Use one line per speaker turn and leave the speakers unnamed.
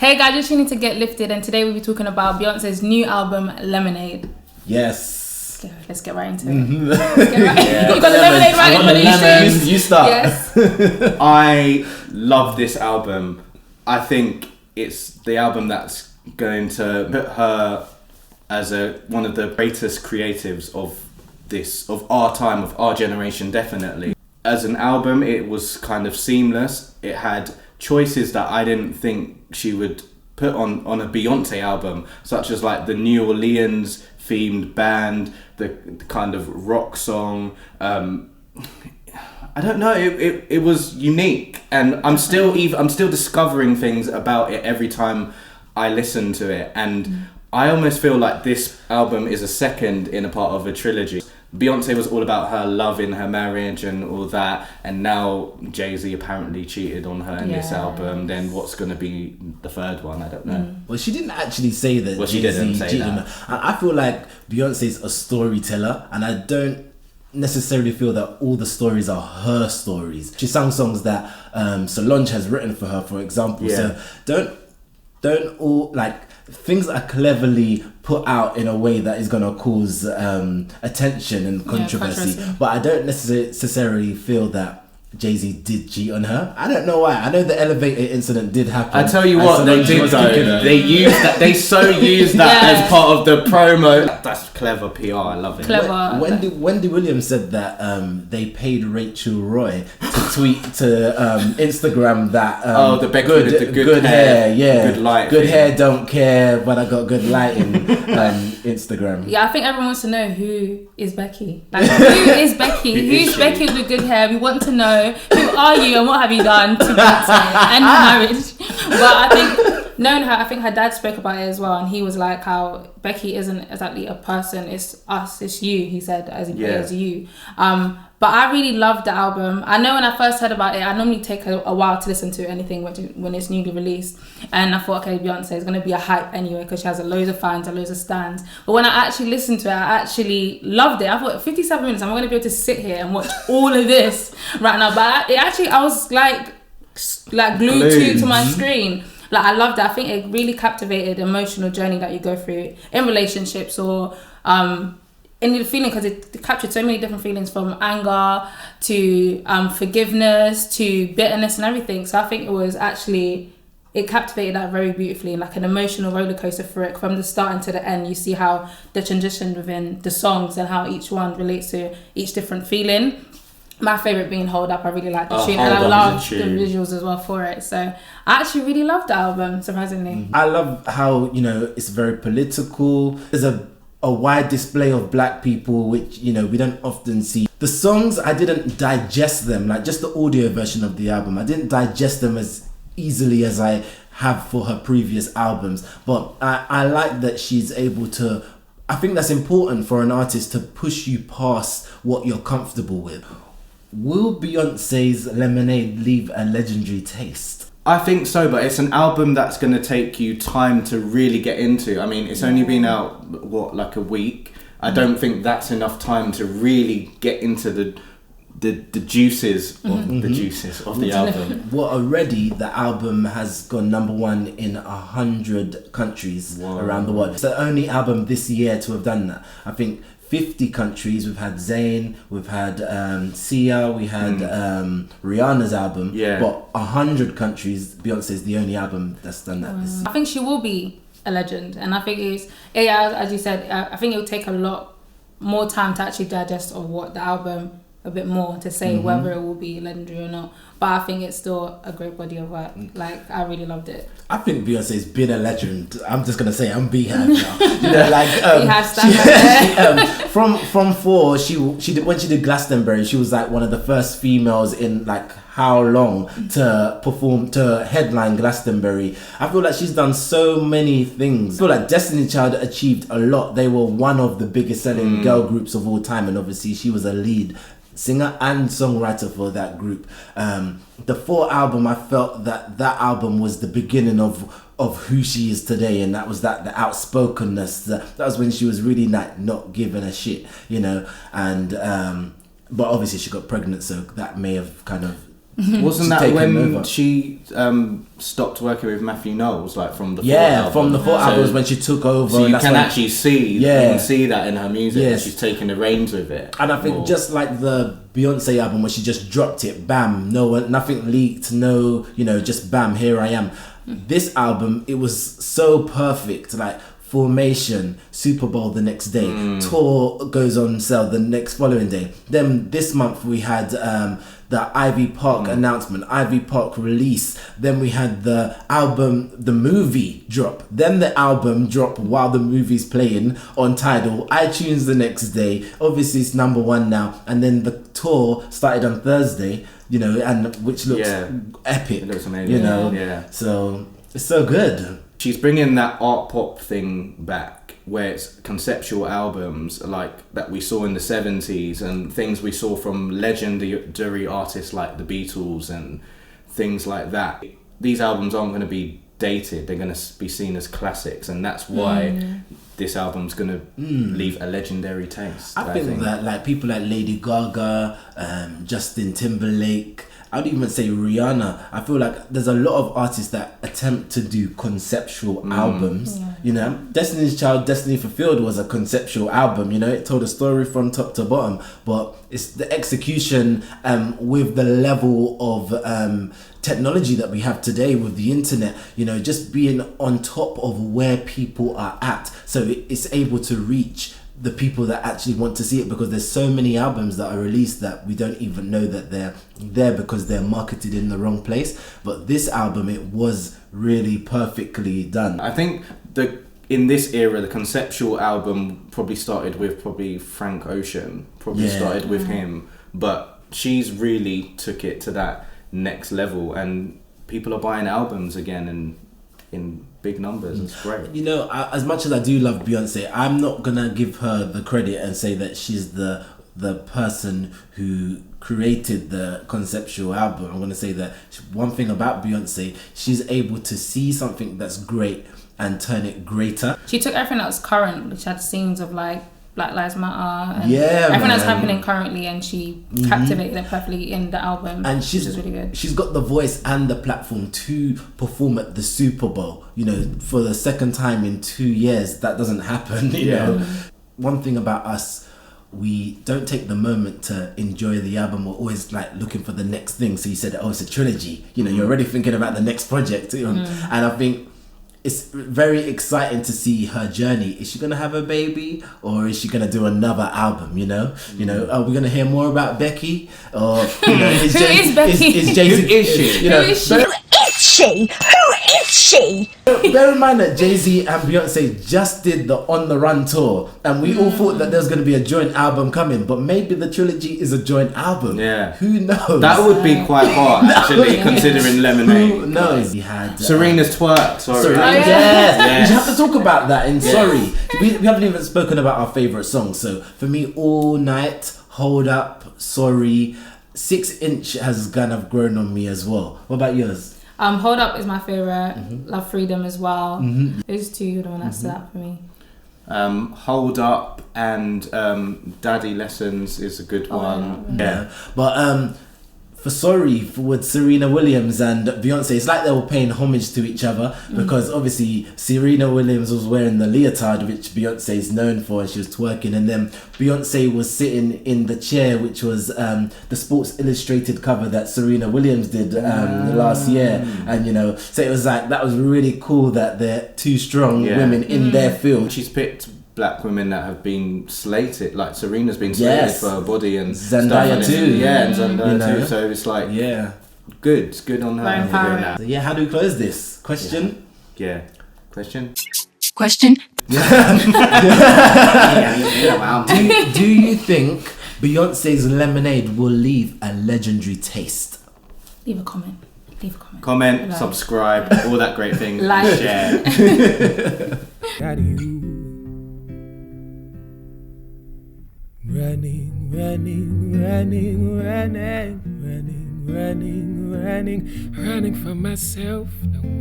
Hey guys, you're tuning to Get Lifted, and today we'll be talking about Beyonce's new album, Lemonade.
Yes.
Let's get right into it. Let's get right.
Yeah.
You got the lemonade right in the lemonade.
You start.
Yes.
I love this album. I think it's the album that's going to put her as one of the greatest creatives of our time, of our generation, definitely. As an album, it was kind of seamless. It had choices that I didn't think she would put on a Beyonce album, such as like the New Orleans themed band, the kind of rock song. I don't know. It was unique, and I'm still discovering things about it every time I listen to it, and I almost feel like this album is a second in a part of a trilogy. Beyonce was all about her love in her marriage and all that, and now Jay-Z apparently cheated on her in this album. Then what's going to be the third one? I don't know.
Well, she didn't actually say that.
Well, she didn't say that.
I feel like Beyonce's a storyteller, and I don't necessarily feel that all the stories are her stories. She sang songs that Solange has written for her, for example.
Yeah.
So don't all like things that are cleverly put out in a way that is going to cause attention and controversy. But I don't necessarily feel that Jay-Z did cheat on her. I don't know why. I know the elevator incident did happen.
I tell you what, they did though. They used that. They used that as part of the promo. That's clever PR. I love it.
Clever.
Wendy Williams said that they paid Rachel Roy to tweet to Instagram that
the Becky with the good
hair, yeah,
good light,
good hair, don't care, but I got good lighting. Instagram.
Yeah, I think everyone wants to know who is Becky. Like, who is Becky? Who's Becky with the good hair? We want to know. Who are you and what have you done to Beyonce and your marriage? But I think, knowing her, I think her dad spoke about it as well, and he was like how Becky isn't exactly a person, it's us, it's you, he said, as you. But I really loved the album. I know when I first heard about it, I normally take a while to listen to anything when it's newly released, and I thought, okay, Beyonce is going to be a hype anyway because she has loads of fans and loads of stans. But when I actually listened to it, I actually loved it. I thought 57 minutes, I'm going to be able to sit here and watch all of this right now. But I was like glued to my screen. Like, I loved it. I think it really captivated the emotional journey that you go through in relationships or in the feeling, because it captured so many different feelings, from anger to forgiveness to bitterness and everything. So I think it captivated that very beautifully, like an emotional roller coaster for it from the start and to the end. You see how the transition within the songs and how each one relates to each different feeling. My favourite being Hold Up. I really like the tune, and I love the visuals as well for it. So I actually really loved the album, surprisingly.
I love how, it's very political. There's a wide display of black people, which we don't often see. The songs, I didn't digest them, like just the audio version of the album, I didn't digest them as easily as I have for her previous albums. But I like that she's able to, I think that's important for an artist, to push you past what you're comfortable with. Will Beyonce's Lemonade leave a legendary taste?
I think so, but it's an album that's going to take you time to really get into. I mean, it's only been out, like a week. I don't think that's enough time to really get into the juices of the album.
Well, already the album has gone sia in 100 countries around the world. It's the only album this year to have done that. I think 50 countries. We've had Zayn, we've had Sia, we had Rihanna's album.
Yeah.
But 100 countries, Beyonce is the only album that's done that.
I think she will be a legend, and I think as you said, I think it will take a lot more time to actually digest of what the album a bit more to say whether it will be legendary or not. But I think it's still a great body of work. Like, I really loved it.
I think Beyonce's been a legend. I'm just gonna say I'm Beehive now. From 4, she did, when she did Glastonbury, she was like one of the first females in like how long to perform, to headline Glastonbury. I feel like she's done so many things. I feel like Destiny Child achieved a lot. They were one of the biggest selling girl groups of all time, and obviously she was a lead singer and songwriter for that group. The 4 album, I felt that album was the beginning of who she is today, and that was the outspokenness. That was when she was really not giving a shit, and but obviously she got pregnant, so that may have kind of
Wasn't that
taken
when
over.
she stopped working with Matthew Knowles, like from the
from the 4 albums when she took over.
So you
that's
can
when-
actually see, you can see that in her music.
Yes.
That she's taking the reins with it.
And I think just like the Beyonce album where she just dropped it, bam, nothing leaked, just bam, here I am. This album, it was so perfect, like Formation, Super Bowl the next day, tour goes on sale the next following day. Then this month we had the Ivy Park announcement, Ivy Park release. Then we had the album, the movie drop. Then the album drop while the movie's playing on Tidal, iTunes the next day. Obviously it's number 1 now. And then the tour started on Thursday, and which looks epic.
It looks amazing.
So it's so good.
She's bringing that art pop thing back, where it's conceptual albums like that we saw in the 70s and things we saw from legendary artists like the Beatles and things like that. These albums aren't going to be dated, they're going to be seen as classics, and that's why this album's going to leave a legendary taste.
I think that like people like Lady Gaga, Justin Timberlake, I'd even say Rihanna. I feel like there's a lot of artists that attempt to do conceptual albums. Destiny's Child, Destiny Fulfilled was a conceptual album. It told a story from top to bottom, but it's the execution with the level of technology that we have today with the internet, just being on top of where people are at, so it's able to reach the people that actually want to see it, because there's so many albums that are released that we don't even know that they're there because they're marketed in the wrong place. But this album, it was really perfectly done.
I think in this era, the conceptual album probably started with Frank Ocean, started with him, but she's really took it to that next level, and people are buying albums again and in big numbers. It's great.
As much as I do love Beyonce, I'm not gonna give her the credit and say that she's the person who created the conceptual album. I'm gonna say that one thing about Beyonce, she's able to see something that's great and turn it greater.
She took everything that was current, which had scenes of like Black Lives Matter and
Yeah,
everything that's
man.
happening currently, and she captivated it perfectly in the album.
And
which is really good.
She's got the voice and the platform to perform at the Super Bowl, you know, for the second time in 2 years. That doesn't happen, you know. One thing about us, we don't take the moment to enjoy the album. We're always like looking for the next thing. So you said, oh, it's a trilogy. You know, you're already thinking about the next project. You know? And I think it's very exciting to see her journey. Is she gonna have a baby, or is she gonna do another album? You know, are we gonna hear more about Becky, or you know,
Who is Becky?
Is Jay-Z?
Who is she?
You know,
Who is she?
Who is she?
bear in mind that Jay-Z and Beyonce just did the On the Run tour, and we all thought that there's going to be a joint album coming, but maybe the trilogy is a joint album.
Yeah.
Who knows?
That would be quite hard, actually, considering Lemonade.
Who knows? He had
Serena's Twerk. Sorry.
Yes. We have to talk about that in Sorry. We haven't even spoken about our favourite songs. So for me, All Night, Hold Up, Sorry, 6 Inch has kind of grown on me as well. What about yours?
Hold Up is my favourite. Love Freedom as well. Those two are the one that stood out for me.
Hold Up and Daddy Lessons is a good one. Yeah.
But for Sorry, with Serena Williams and Beyonce, it's like they were paying homage to each other, because obviously Serena Williams was wearing the leotard, which Beyonce is known for, and she was twerking, and then Beyonce was sitting in the chair, which was the Sports Illustrated cover that Serena Williams did last year. And you know, so it was like, that was really cool that they're two strong women in their field.
She's picked black women that have been slated, like Serena's been slated for her body, and
Zendaya
stuff,
too.
And Zendaya
You know?
too. So it's like,
good.
It's good on her.
Very empowering.
That.
So yeah, how do we close this? Question?
Yeah. Question?
Question?
Do you think Beyonce's Lemonade will leave a legendary taste?
Leave a comment.
Comment,
Like.
subscribe, all that great thing.
Like.
Share.
Got you running, running, running, running, running, running, running, running from myself. No more.